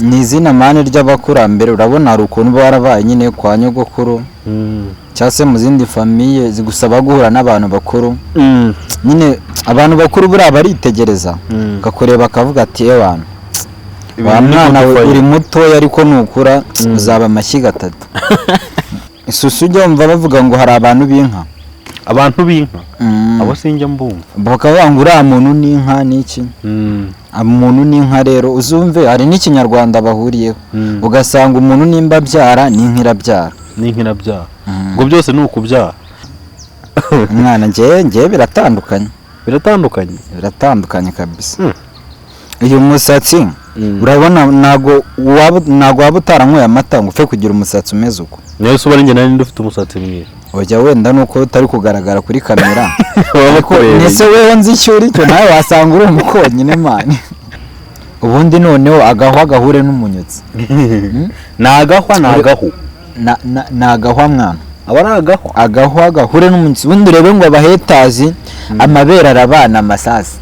ni izina mani ry'abakurambere urabona hari ukuntu barabaye nyine kwa nyogokuru cyangwa se mu zindi famiye zigusaba guhura n'abantu bakuru nyine abantu bakuru buriya baritegereza bakakureba akavuga ati abantu wa mwana uri mutoya ariko nukura uzaba amashyiga atatu isusu ujya wumva bavuga ngo hari abantu b'inka abo sinjya mbumva bakavuga ngo uriya muntu n'inka n'iki umuntu n'inka rero uzumve hari n'ikinyarwanda bahuriyeho ugasanga umuntu nimba abyara n'inka irabyara ngo byose ni ukubyara umwana njyewe biratandukanye kabisa uyu musatsi urabona ntago waba utaranyweye amata ngo upfe kugira umusatsi umeze uko niyo se ubona njye nari ufite umusatsi mwiza ujya wenda nuko utari kugaragara kuri kamera nese wewe nzi ishyuri cyo nawe wasanga uri umukonyine mani ubundi noneho agahwa gahure n'umunyotsi nagahwa mwana aba ari agahwa gahure n'umunyotsi ubundi urebe ngo abahetazi amabere arabana amasasi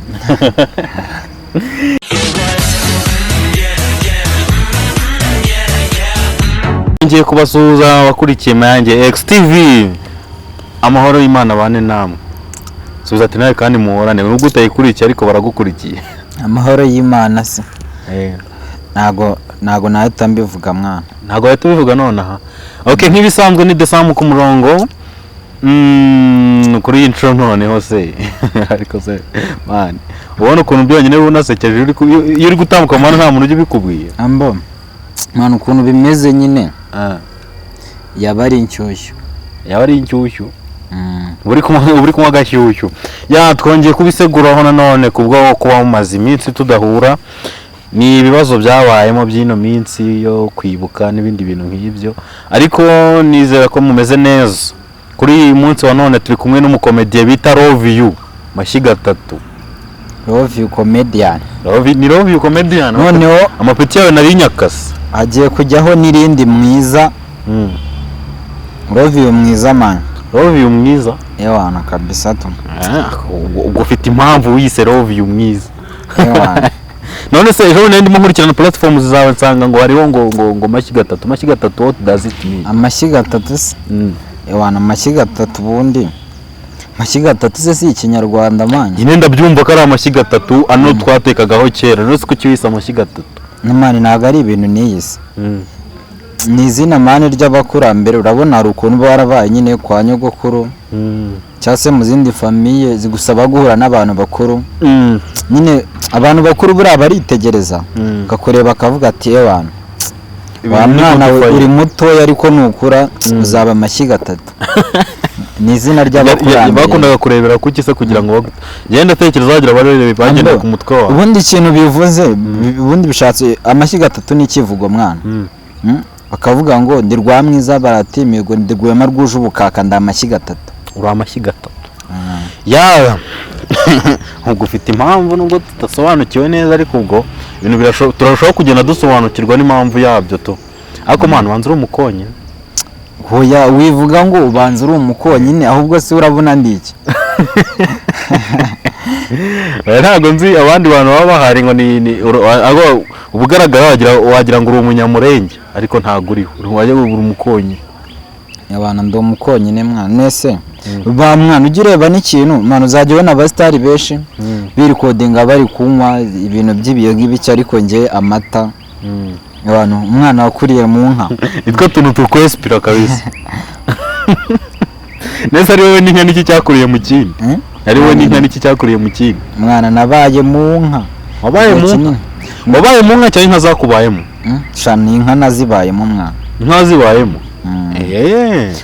ngiye kubasuhuza abakurikiye Mayange XTV amahoro y'Imana bane namwe subiza ati nawe kandi muhorane nubwo utayikurikiye ariko baragukurikiye amahoro y'Imana se ntago nahita mbivuga mwana ntago yahita bivuga nonaha okay nk'ibisanzwe ni Desamu ku murongo kuri intro noneho se ariko se man ubona ukuntu byonyine bunasekeje iyo uri gutambuka mwana nta muntu ujye bikubwiye ambo mwana ukuntu bimeze nyine yaba ari inshyushyu uri kunywa agashyushyu twongeye kubiseguraho nanone kubwo kuba mumaze iminsi tudahura ni ibibazo byabayemo by'ino minsi yo kwibuka n'ibindi bintu nk'ibyo ariko nizera ko mumeze neza kuri uyu munsi wa none turi kumwe n'umukomediye bita Love You Mashyiga 3 Love You comedian noneho amapeti yawe nari nyakase agiye kujyaho n'irindi mwiza Love You mwiza man ewana kabisa tu ubwo ufite impamvu wise Love You mwiza ewana none se ejo ndimo nkurikirana platforms zawe nsanga ngo hariho ngo Mashyiga 3 what does it mean amashyiga 3 se ewana amashyiga 3 bundi Mashyiga 3 se si ikinyarwanda man nyine ndabyumva ko ari amashyiga 3 ano twatekagaho kera nose ko cyisa amashyiga 3 n'imana ntago ari ibintu niyise ni izina mani ry'abakurambere urabona hari ukuntu barabaye nyine kwa nyogokuru cyangwa se mu zindi famiye zigusaba guhura n'abantu bakuru nyine abantu bakuru buriya baritegereza bakakureba akavuga ati abantu wa mwana uri mutoya ariko nukura uzaba amashyiga 3 ni izina ry'abakurambere bakundaga kurebera kuki se kugira ngo genda tekereza wagira barebe bagenda ku mutwe wawe ubundi ikintu bivuze ubundi bishatse amashyiga 3 ni ikivugo mwana bakavuga ngo ndi rwa mwiza baratimirwa ndi rwema rwuje ubukaka ndamashyiga 3 uri amashyiga 3 ubwo ufite impamvu nubwo tudasobanukiwe neza ariko ubwo ibintu turashobora kugenda dusobanukirwa n'impamvu yabyo to ariko mwana ubanza uri umukonyine hoya wivuga ngo ubanza uri umukonyine ahubwo se urabona ndiki ntago nzi abandi bantu baba bahari ngo ni ubugaragara wagira ngo uri umunyamurenge ariko ntago uriho wajya uri umukonyine abana ndo umukonyine mwana nese ba mwana ujye ureba n'ikintu mwana uzajya ubona abasitari benshi birikodinga bari kunywa ibintu by'ibiyoga ibiki ariko nge amata abantu umwana wakuriye mu nka itwa tuntu tukwespira kabisa nese ari wowe n'inka n'iki cyakuriye mu kindi ari wowe n'inka n'iki cyakuriye mu kindi mwana nabaye mu nka wabaye mu nka cyangwa inka zakubayemo shana inka nazibayemo mwana inka zibayemo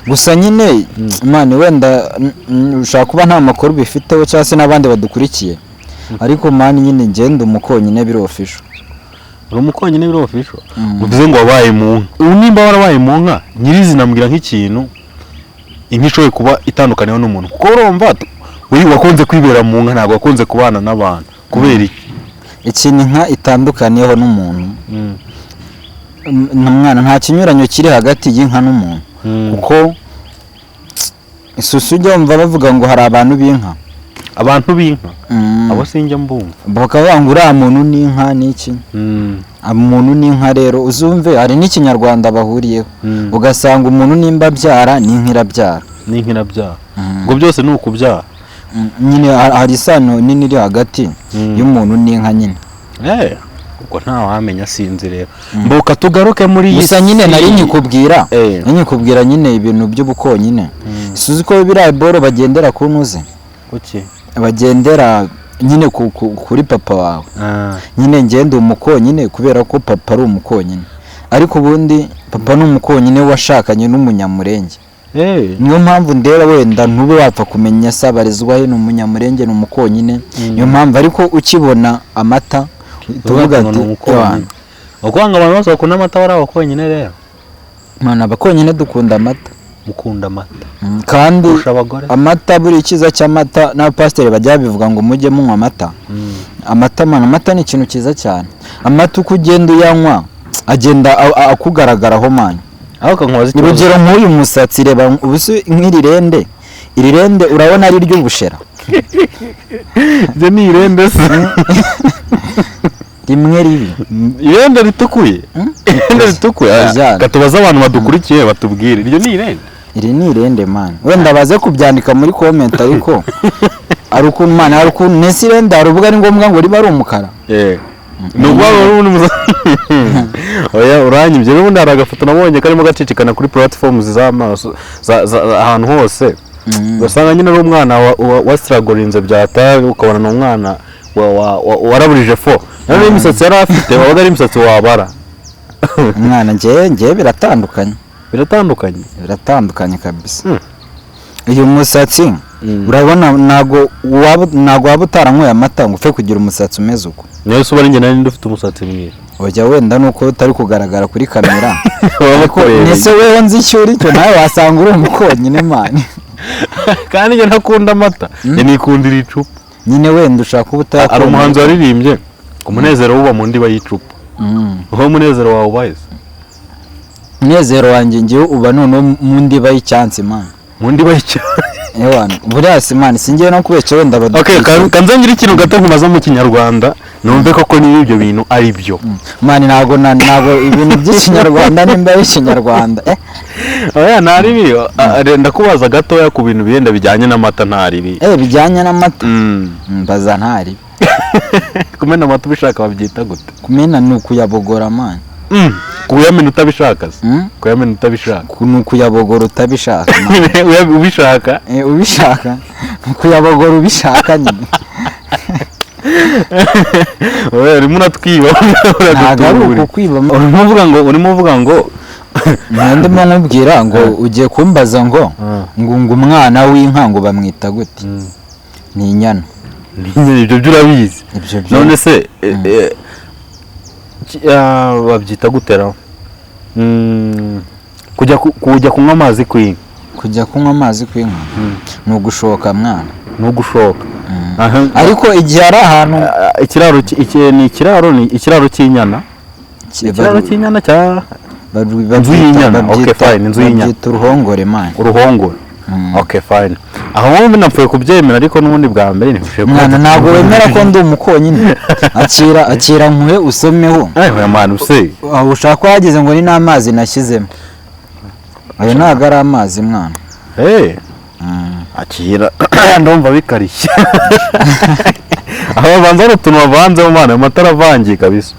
gusa nyine mwana wenda ushaka kuba nta makuru bifiteho cyangwa se n'abandi badukurikiye ariko mwana nyine ngenda umukonyine birofisho uri umukonyine birofisho uvuze ngo wabaye mu nka nimba warabaye mu nka nyirizina mbwira nk'ikintu inka ishoboye kuba itandukaniyeho n'umuntu kuko urumva wakunze kwibera mu nka ntabwo wakunze kubana n'abantu kubera iki ikintu inka itandukaniyeho n'umuntu mwana nta kinyuranyo kiri hagati y'inka n'umuntu kuko isusu ujya wumva bavuga ngo hari abantu b'inka abantu b'inka abo sinjya mbumva bakavuga ngo uriya muntu n'inka n'iki umuntu n'inka rero uzumve hari n'ikinyarwanda bahuriyeho ugasanga umuntu nimba abyara n'inka irabyara ngo byose ni ukubyara nyine hari isano nini iri hagati y'umuntu n'inka nyine ubwo nta wamenya sinzi rero mbuka tugaruke muri iyi gusa nyine nari nyikubwira nyine ibintu by'ubukonyine suzi ko biriya boro bagendera ku ntuze bagendera nyine kuri papa wawe nyine ngende umukonyine kubera ko papa ari umukonyine ariko ubundi papa ni umukonyine washakanye n'umunyamurenge niyo mpamvu ndera wenda ntube wapfa kumenya sabarizwa he n'umunyamurenge n'umukonyine niyo mpamvu ariko ukibona amata tuvuga ati ukwanga abantu bose bakunda amata bari abakonyine rero mwana abakonyine dukunda amata mukunda amata kandi amata buri ikiza cy'amata n'abapasiteri bajya bivuga ngo mujye munywa amata amata ni ikintu cyiza cyane amata uko ugenda uyanywa agenda akugaragaraho mani urugero nk'uyu musatsi reba ubuso nk'irirende irirende urabona ari ry'ubushera ibyo ni irende se rimwe ribi irende ritukuye katubaza abantu badukurikiye batubwire iryo ni irende iri ni irende mani wenda baze kubyandika muri comment ariko ari ukuntu mani ari ukuntu nese irende hari ubwo ari ngombwa ngo riba ari umukara nubwo oya uranyibye n'ubundi hari agafoto nabonye karimo gacicikana kuri platforms z'amaso ahantu hose ugasanga nyine ari umwana wasiragorinze byata ukabona n'umwana waraburije fo none imisatsi yari afite wabaga ari imisatsi wabara umwana njye biratandukanye kabisa uyu musatsi urabona ntago waba utaranyweye amata ngo upfe kugira umusatsi umeze uko niyo se ubari njye nari ndufite umusatsi mwiza ujya wenda nuko utari kugaragara kuri kamera nese wewe nzi icyo uri cyo nawe wasanga uri umukonyine mani kandi njye ntakunda amata nikundira icupa nyine wenda ushaka uba utayakunda hari umuhanzi waririmbye umunezero uba mu ndiba y'icupa uwo umunezero wawe ubahize umunezero wanjye ngewe uba noneho mu ndiba y'icyansi mani mu ndiba y'icyansi buriya si mani singiye no kubeshya wenda kanzangira ikintu gato nkumaza mu kinyarwanda numve koko niba ibyo bintu ari byo mani ntago ibintu by'ikinyarwanda nimba ari ikinyarwanda oya ntaribi ndakubaza gatoya ku bintu bigenda bijyanye n'amata ntaribi bijyanye n'amata mbaza ntaribi kumena amata ubishaka babyita gute kumena ni ukuyabogora mani kuyamena utabishaka kuyamena utabishaka ni ukuyabogora utabishaka ubishaka ubishaka ni ukuyabogora ubishaka nyine urimo uratwiba ntabwo ari ukukwiba urimo uvuga ngo ndimo nkubwira ngo ugiye kumbaza ngo umwana w'inka ngo bamwita gute ni inyana ibyo byo urabizi none se babyita guteraho kujya kunywa amazi kw'inka kujya kunywa amazi kw'inka ni ugushoka mwana ni ugushoka ariko igihe ari ahantu ikiraro cy'inyana cya inzu y'inyana okay fine inzu y'inyana babyita uruhongore mani uruhongore okay fine aho wumva napfuye kubyemera ariko n'ubundi bwa mbere nifuje mwana ntabwo wemera ko ndi umukonyine akira nkuhe usomeho mwana use ushaka ko hageze ngo ni n'amazi nashyizemo ayo ntabwo ari amazi mwana akira ndumva bikarishye aho babanza ari utuntu bavanzemo mwana amatara avangiye kabisa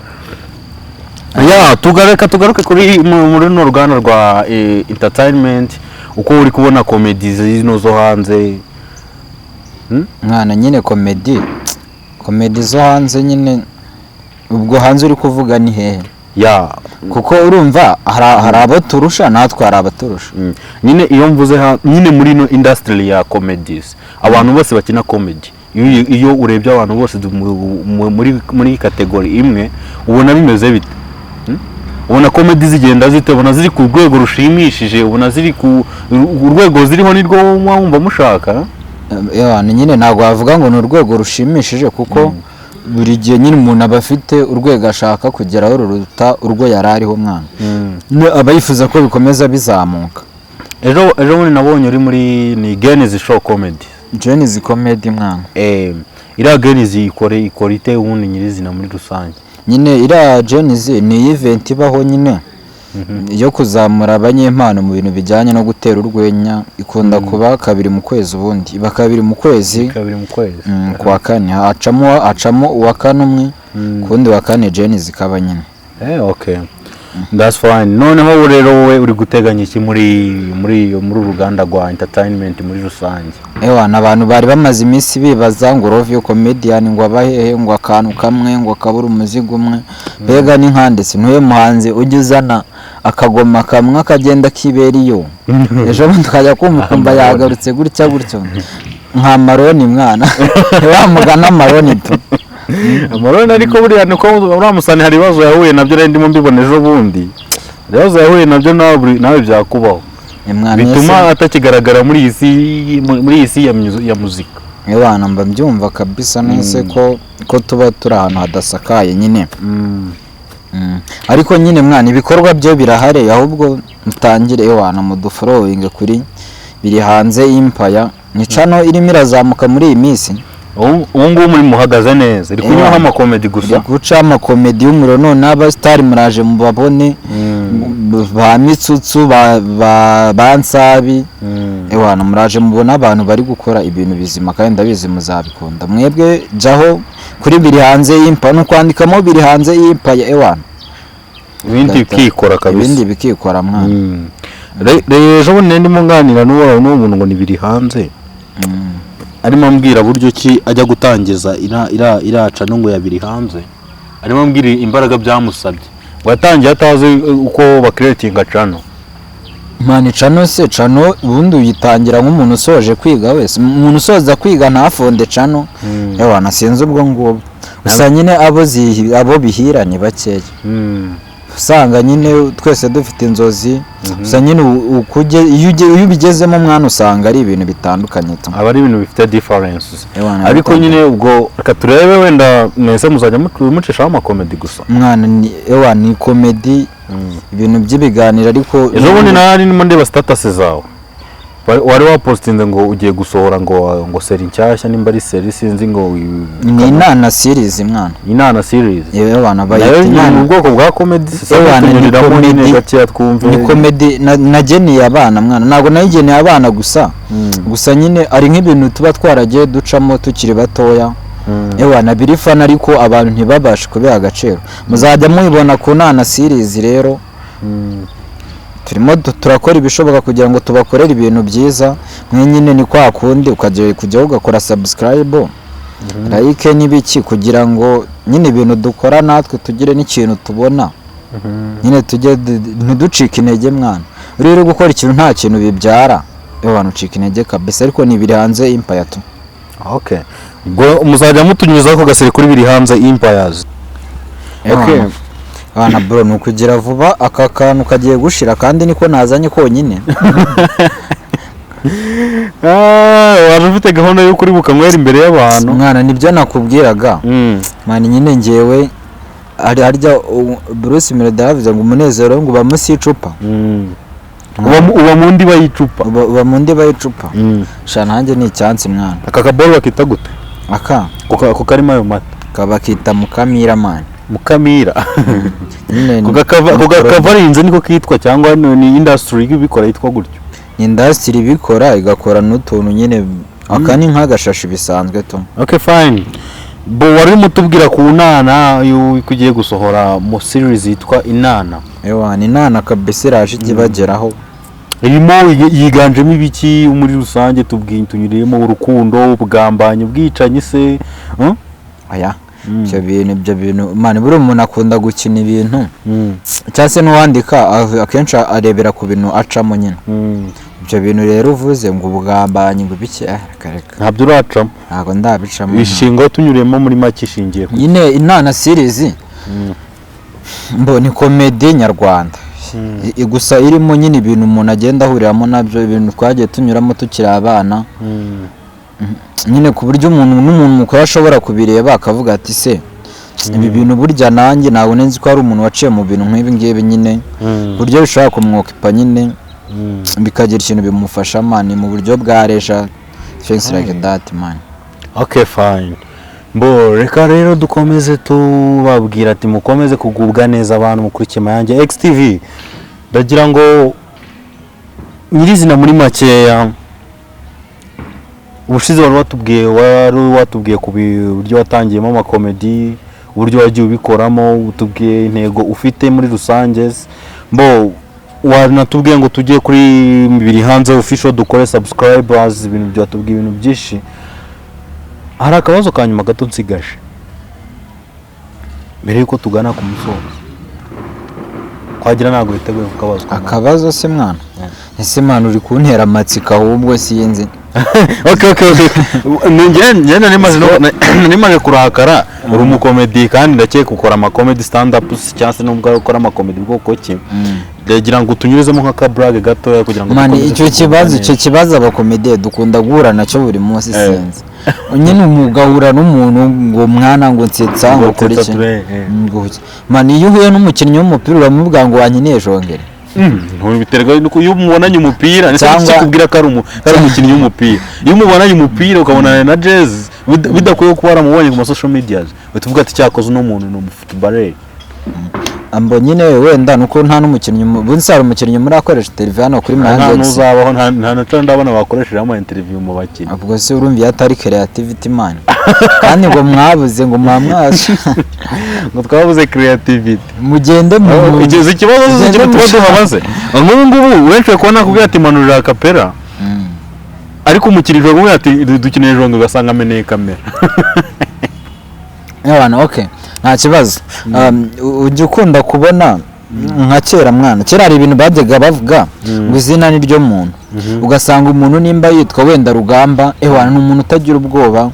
tugaruke kuri muri runo ruganda rwa entertainment uko uri kubona comedy zino zo hanze mwana nyine comedy zo hanze nyine ubwo hanze uri kuvuga ni hehe kuko urumva hari abo turusha natwe hari abaturusha nyine iyo mvuze nyine muri ino industry ya comedies abantu bose bakina comedy iyo urebye abantu bose muri kategori imwe ubona bimeze bite ubona comedy zigenda zite ubona ziri ku rwego rushimishije ubona ziri ku urwego ziriho nirwo wumva mushaka nyine ntabwo wavuga ngo ni urwego rushimishije kuko buri gihe nyine umuntu aba afite urwego ashaka kugeraho ruruta urwo yari ariho mwana aba yifuza ko bikomeza bizamuka ejo bundi nabonye uri muri ni Genesis Show Comedy Genesis comedy mwana iriya Genesis ikora ite ubundi nyirizina muri rusange? Nyine iriya Genesis ni event ibaho nyine yo kuzamura abanyempano mu bintu bijyanye no gutera urwenya, ikunda kuba kabiri mu kwezi, ubundi iba kabiri mu kwezi kwa kane hacamo uwa kane umwe, kundi wa kane Genesis ikaba nyine. Okay, that's fine. Noneho rero wowe uri guteganya iki muri uruganda rwa entertainment muri rusange? Abantu bari bamaze iminsi bibaza ngo Love comedian ngo abahehe ngo akantu kamwe ngo kabura umuzigo umwe, mbega ni nkande sintuye muhanze ujye uzana akagoma kamwe akagenda kiberiyo ejo bundi tukajya kumva yagarutse gutya nka Maroni mwana wamugana Maroni tu Maroni. Ariko buriya niko uramusani hari ibibazo yahuye nabyo rero ndimo mbibona ejo bundi, ibibazo yahuye nabyo nawe byakubaho bituma atakigaragara muri iyi si ya muzika. Mba mbyumva kabisa nese ko tuba turi ahantu hadasakaye nyine. Ariko nyine mwana ibikorwa byo birahare, ahubwo mutangire mu dufollowing kuri biri hanze Empire, ni channel irimo irazamuka muri iyi minsi. Ubu ngubu muri muhagaze neza, iri kunywa amakomedi gusa, guca amakomedi y'umuro, none aba star muraje mubabone ba Mitsutsu ba Nsabi muraje mubona abantu bari gukora ibintu bizima kandi ndabizi muzabikunda. Mwebwe jaho kuri biri hanze y'Empire no kwandikamo biri hanze y'Empire ibindi bikikora kabisa, ibindi bikikora mwana. Ejo bundi ndimo nganira n'umuntu ngo ni biri hanze, arimo ambwira buryo ki ajya gutangiza iraca ngo yabiri hanze, arimo ambwira imbaraga byamusabye, watangiye atazi uko ba creating channel. Mani channel ubundi uyitangira nk'umuntu usoje kwiga wese, umuntu usoza kwiga ntafonde channel nasinze ubwo ngubwo gusa nyine abo bihiranye bakeya, usanga nyine twese dufite inzozi gusa nyine iyo ubigezemo mwana usanga ari ibintu bitandukanye, aba ari ibintu bifite differences. Ariko nyine ubwo reka turebe wenda mwese muzajya mucishaho amakomedi gusa mwana. Ni komedi ibintu by'ibiganiro. Ariko ejo bundi nari ndimo ndeba status zawe, wari wapostinze ngo ugiye gusohora ngo seri nshyashya, nimba ari seri sinzi ngo ni Inana series mwana. Inana series bayita mu bwoko bwa comedy. Ni comedy nageneye abana mwana, ntabwo nayigeneye abana gusa nyine ari nk'ibintu tuba twaragiye ducamo tukiri batoya. Biri fana ariko abantu ntibabashe kubiha agaciro. Muzajya mubibona ku Inana series rero. Turimo turakora ibishoboka kugira ngo tubakorere ibintu byiza. Nyine ni kwa kundi kujya ugakora subscribe, like n'ibiki, kugira ngo nyine ibintu dukora natwe tugire n'ikintu tubona, nyine ntiducike intege mwana. Uri gukora ikintu nta kintu bibyara abantu ucika intege kabisa. Ariko ni biri hanze Empire tu. Okay, ubwo muzajya mutunyuzaho ko gasere kuri biri hanze Empires. Okay bana bro, nukugira vuba aka kantu kagiye gushira kandi niko nazanye konyine. Waje ufite gahunda yo kuri bukamwera imbere y'abantu mwana, nibyo nakubwiraga mwana. Nyine ngewe harya Bruce Melody yavuze ngo umunezero ngo bamusi icupa, uba mu ndiba y'icupa, uba mu ndiba y'icupa. Shana hanjye ni icyansi mwana. Aka kaboro bakita gute? Ko karimo ayo mata kabakita Mukamira mwana. Mukamira kukavarinze niko kitwa cyangwa ni industry ibikora yitwa gutyo? Industry ibikora igakora n'utuntu nyine aka ni nk'agashashi bisanzwe tu. Okay fine. Bo wari mutubwira ku Inana kugiye gusohora mu series yitwa Inana. Ni Inana kabisa iraje ikibageraho. Irimo yiganjemo ibiki muri rusange? Tunyuriyemo urukundo, ubwambanye, ubwicanyi se? Aya ibyo bintu mani, buri umuntu akunda gukina ibintu cyangwa se n'uwandika akenshi arebera ku bintu acamo nyine. Ibyo bintu rero uvuze ngo ubwambanye ngo bike kareka ntabyo uracamo. Ntabwo ndabicamo. Ishinga tunyuriyemo muri make ishingiye nyine Inana series ni komedi nyarwanda gusa irimo nyine ibintu umuntu agenda ahuriramo nabyo, ibintu twagiye tunyuramo tukiri abana nyine, ku buryo n'umuntu mukuru ashobora kubireba akavuga ati se ibi bintu burya nanjye ntabwo nzi ko hari umuntu waciye mu bintu nk'ibi ngibi nyine, buryo bishobora kumwokipa nyine bikagira ikintu bimufasha mani mu buryo bwa reja things like that man. Okay fine. Mbo reka rero dukomeze tubabwira ati mukomeze kugubwa neza abantu mukurikiye Mayange XTV. Ndagira ngo nyirizina muri makeya ubushize wari watubwiye ku buryo watangiyemo ama comedy, uburyo wagiye ubikoramo, utubwiye intego ufite muri rusange. Mbo wanatubwiye ngo tujye kuri bibiri hanze official dukore subscribers, ibintu byatubwiye ibintu byinshi. Hari akabazo kanyuma gato nsigaje mbere yuko tugana ku musozo. Kwagira ntago biteguye kukabazo. Akabazo se mwana? Ese mwana uri kuntera amatsiko ahubwo sinzi. Okay. Nimaze kurakara uri umukomedi kandi ndakeka ukora ama comedy stand ups cyangwa nubwo ukora ama comedy bwoko ki. Ndagira ngo tunyurizemo nka brag gato kugira ngo mani icyo kibazo abakomedi dukunda guhura nacyo buri munsi sinzi. Nyine umugahura n'umuntu ngo mwana ngo nsetsa ngo kuri iki. Mani iyo uhuye n'umukinnyi w'umupira uramubwira ngo wankeneye jongere. Biterwa iyo umubonanye umupira ndetse kubwira ko ari umukinnyi w'umupira. Iyo umubonanye umupira ukabona na jazz bidakwiye kuba waramubonye ku social media batuvuga ati cyakoze uno muntu ni umufootballer. Ambo nyine wenda nuko nta n'umukinnyi bunsara umukinnyi muri akoresha televiziyo hano kuri Mayange. Nta nuzabaho nta ndabona bakoresheje ama interview mu bakinnyi. Ubwo se urumva yatari creativity man. Kandi ngo mwabuze ngo mwamwaje ngo twabuze creativity. Mugende mu igeze ikibazo cyo duhabaze. Ngubu wenshwe kubona kubwira ati manurira akapera. Ariko umukirije ngo ati dukeneye jongo ugasanga ameneye kamera. Yabana okay. Nta kibazo. Ujye ukunda kubona nka kera mwana. Kera hari ibintu bajyaga bavuga ngo izina ni ryo muntu. Ugasanga umuntu nimba yitwa wenda Rugamba, ewana n'umuntu utagira ubwoba.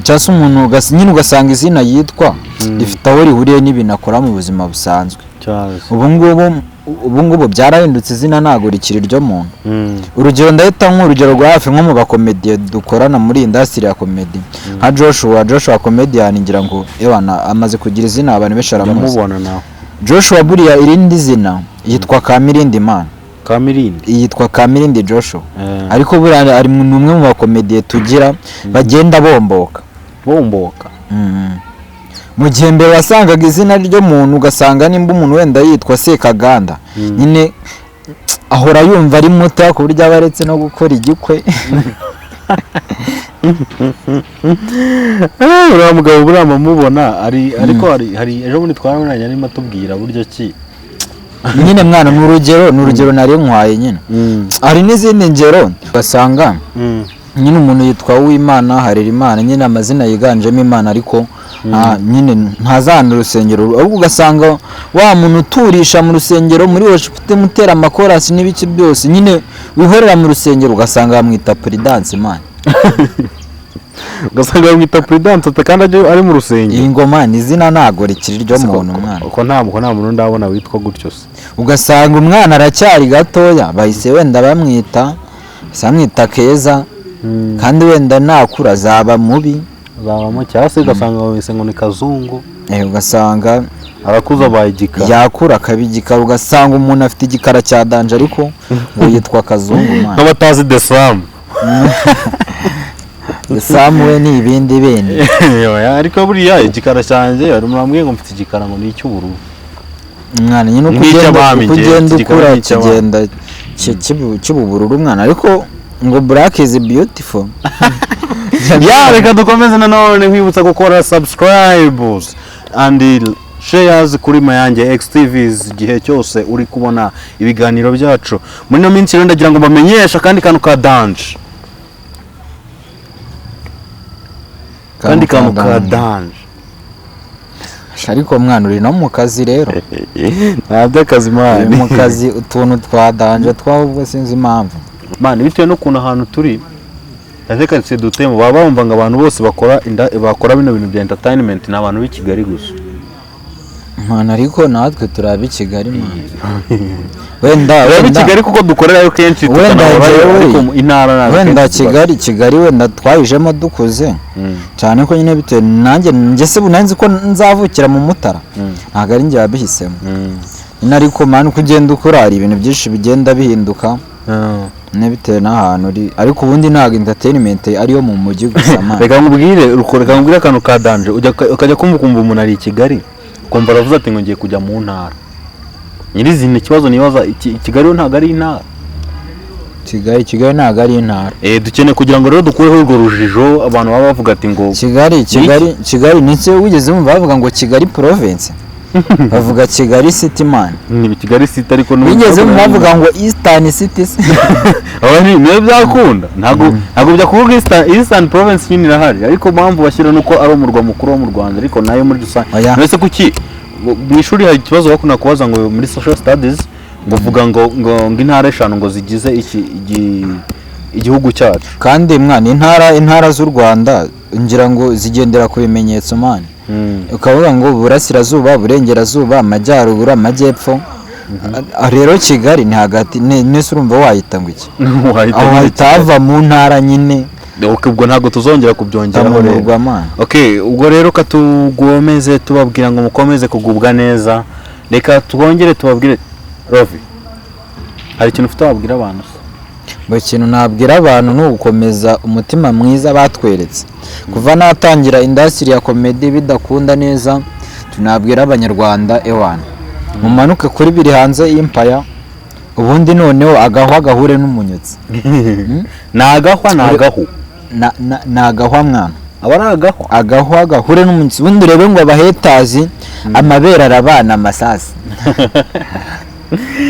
Cyase umuntu nyine ugasanga izina yitwa rifite aho rihuriye n'ibintu akora mu buzima busanzwe. Ubu ngubu byarahindutse izina ntago rikiri ryo muntu. Urugero ndahita nk'urugero rwa hafi nko mu bakomedi dukorana muri industry ya comedy nka Joshua comedian ngira ngo ewana amaze kugira izina abantu besharamuzi. Joshua buriya irindi zina yitwa Kamirindi man. Kamirindi yitwa Kamirindi Joshua. Ariko buriya ari umwe mu bakomedi tugira bagenda bomboka. Mu gihe mbere wasangaga izina ryo muntu ugasanga nimba umuntu wenda yitwa Sekaganda nyine ahora yumva ari muto ku buryo abaretse no gukora igikwe. Uriya mugabo burama mubona ariko hari ejo bundi twarabonanye arimo atubwira buryo ki nyine mwana n'urugero nari nkwaye nyine. Hari n'izindi ngero basanga nyine umuntu yitwa Uwimana Harerimana nyine amazina yiganjemo Imana ariko nyine ntazana urusengero ahubwo ugasanga wa muntu uturisha mu rusengero muri worship mutera amakorasi n'ibiki byose nyine wihorera mu rusengero ugasanga bamwita Prudence man. Ugasanga bamwita Prudence kandi ari mu rusengero. Iyi ngoma ni izina ntago rikiri ryo muntu mwana. Uko nta muntu ndabona witwa gutyo se. Ugasanga umwana aracyari gatoya bahise wenda bamwita Keza kandi wenda nakura zaba mubi. Zabamo cyase ugasanga wese ngo ni Kazungu. Ugasanga arakuza bayigika. Yakura kabigika ugasanga umuntu afite igikara cya danje ariko ngo yitwa Kazungu man. N'abatazi the Sam. Samuwe ni ibindi bindi. Ariko buriya igikara cyanjye ari murambwiye ngo mfite igikara ngo ni icy'ubururu. Mwana nyine kugenda ukura kigenda cy'ubururu mwana ariko ngo black is beautiful. Reka dukomeze nanone nkwibutsa gukora subscribers and shares kuri Mayange XTVs igihe cyose uri kubona ibiganiro byacu. Muri no minsi rero ndagira ngo bamenyesha kandi kantu ka dance. Kandi kantu ka dance. Ariko mwana uri no mu kazi rero. Ntabwo kazi mwana. Mu kazi utuntu twa danje twahubwo sinzi impamvu. Mwana bitewe no kuntu ahantu turi Azeka se dutemo baba bumva ngo abantu bose bakora bino bintu bya entertainment n'abantu b'i Kigali gusa. Mwana ariko natwe turabi Kigali mwana. Wenda Kigali kuko dukorerayo kenshi tukanahora ariko intara nazo. Wenda Kigali wenda twayijemo dukuze. Cyane ko nyine bitewe nanjye se bunanzi ko nzavukira mu Mutara. Ntago ari njye wabihisemo. Ariko mwana kugenda ukora ari ibintu byinshi bigenda bihinduka. bitewe n'ahantu uri ariko ubundi ntabwo entertainment ariyo mu mujyi gusa man. reka nkubwire akantu ka danje ukajya kumva umuntu ari i Kigali ukumva aravuze ati ngo ngiye kujya mu ntara nyirizina ikibazo nibaza Kigali ntabwo ari intara. Kigali ntabwo ari intara. Dukeneye kugira ngo rero dukureho urwo rujijo abantu baba bavuga ati ngo Kigali ndetse wigeze wumva bavuga ngo Kigali province bavuga Kigali city man. Ni Kigali city ariko wigeze bavuga ngo Eastern city. Abani niyo byakunda ntabwo bya kuvuga Eastern province nyine irahari ariko mpamvu bashyira nuko ari umurwa mukuru wo mu Rwanda ariko nayo muri rusange. Mbese kuki mu ishuri hari ikibazo bakunda kubaza ngo muri social studies ngo vuga ngo intara eshanu ngo zigize igihugu cyacu kandi mwana intara z'u Rwanda ngira ngo zigendera ku bimenyetso man. Ukavuga ngo burasirazuba burengerazuba amajyaruguru amajyepfo rero Kigali ni hagati nese urumva wahita ngo iki wahita hava mu ntara nyine. Ubwo ntabwo tuzongera kubyongeraho rero. Ubwo rero katugomeze tubabwira ngo mukomeze kugubwa neza reka twongere tubabwire Rovi hari ikintu ufite wabwira abantu ikintu nabwira abantu ni ugukomeza umutima mwiza batweretse kuva natangira industry ya comedy bidakunda neza tunabwira abanyarwanda ewana mumanuke kuri biri hanze Empire ubundi noneho agahwa gahure n'umunyotsi nagahwa mwana abara agahwa gahure n'umunyotsi ubundi rebe ngo abahetazi amabera arabana amasasi